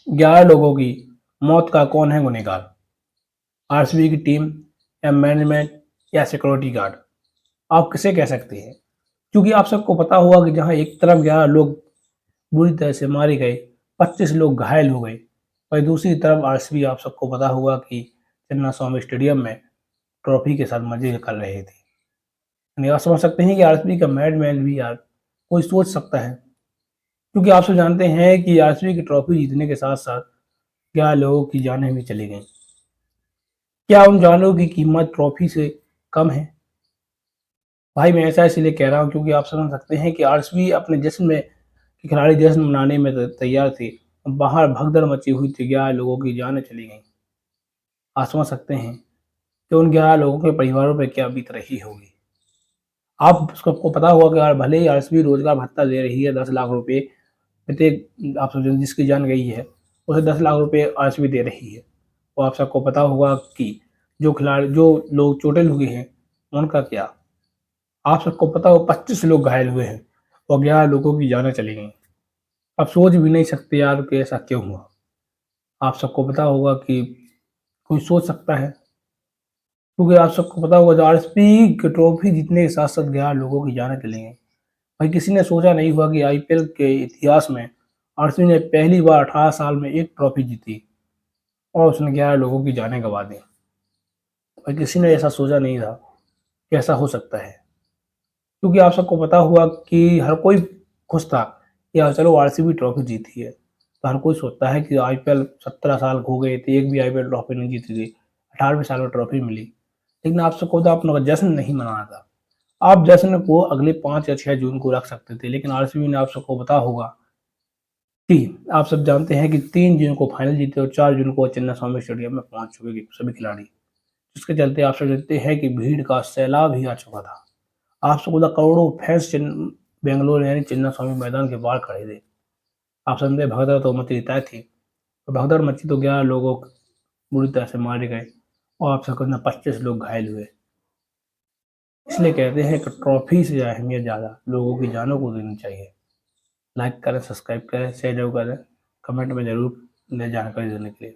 11 लोगों की मौत का कौन है गुनहगार? आरसीबी की टीम या मैनेजमेंट या सिक्योरिटी गार्ड? आप किसे कह सकते हैं? क्योंकि आप सबको पता होगा कि जहाँ एक तरफ 11 लोग बुरी तरह से मारे गए, 25 लोग घायल हो गए और दूसरी तरफ आरसीबी, आप सबको पता होगा कि चिन्नास्वामी स्टेडियम में ट्रॉफी के साथ मजे कर रहे थे। यानी आप समझ सकते हैं कि आरसीबी का मैनेजमेंट भी यार कोई सोच सकता है, क्योंकि आप सब जानते हैं कि आरसीबी की ट्रॉफी जीतने के साथ साथ 11 लोगों की जानें भी चली गईं। क्या उन जानों की कीमत ट्रॉफी से कम है? भाई मैं ऐसा इसलिए कह रहा हूँ क्योंकि आप समझ सकते हैं कि आरसीबी अपने जश्न में कि खिलाड़ी जश्न मनाने में तैयार थे। बाहर भगदड़ मची हुई थी, 11 लोगों की जानें चली गईं। आप समझ सकते हैं कि उन 11 लोगों के परिवारों पे क्या बीत रही होगी। आप सबको पता होगा कि यार भले ही आरसीबी रोजगार भत्ता दे रही है 10 लाख रुपए प्रत्येक, आप समझो जिसकी जान गई है उसे 10 लाख रुपए आरसीबी दे रही है। और आप सबको पता होगा कि जो लोग चोटिल हुए हैं उनका क्या? आप सबको पता हो 25 लोग घायल हुए हैं और 11 लोगों की जानें चली गईं। आप सोच भी नहीं सकते यार कि ऐसा क्यों हुआ? आप सबको पता होगा कि कोई सोच सकता है? क्योंकि आप सबको पता होगा, जो आरसीबी की ट्रॉफी जीतने के साथ-साथ 11 लोगों की जानें चली गईं। भाई किसी ने सोचा नहीं हुआ कि आईपीएल के इतिहास में आरसीबी ने पहली बार 18 साल में एक ट्रॉफी जीती और उसने 11 लोगों की जानें गँवा दी। भाई किसी ने ऐसा सोचा नहीं था कि ऐसा हो सकता है। क्योंकि आप सबको पता हुआ कि हर कोई खुश था कि यार चलो आरसीबी ट्रॉफी जीती है। तो हर कोई सोचता है कि आईपीएल 17 साल हो गए थे, एक भी आईपीएल ट्रॉफी नहीं जीती थी। 18वें साल में ट्रॉफी मिली। लेकिन आप सबको तो अपना जश्न नहीं मनाना था। आप जश्न को अगले 5 या 6 जून को रख सकते थे, लेकिन आरसीबी ने, आप सबको पता होगा कि आप सब जानते हैं कि 3 जून को फाइनल जीते और 4 जून को चिन्नास्वामी स्टेडियम में पहुंच चुके सभी खिलाड़ी। जिसके चलते आप सब देखते हैं कि भीड़ का सैलाब ही आ चुका था। आप सबको पता, करोड़ों फैंस बेंगलोर यानी चिन्नास्वामी मैदान के बाहर खड़े थे। आप समझे भगदड़ तो मची तय थी। तो भगदड़ मची तो 11 लोगों बुरी तरह से मारे गए और आप सबको 25 लोग घायल हुए। इसलिए कहते हैं कि ट्रॉफी से अहमियत ज़्यादा लोगों की जानों को देनी चाहिए। लाइक करें, सब्सक्राइब करें, शेयर जरूर करें, कमेंट में ज़रूर जानकारी देने के लिए।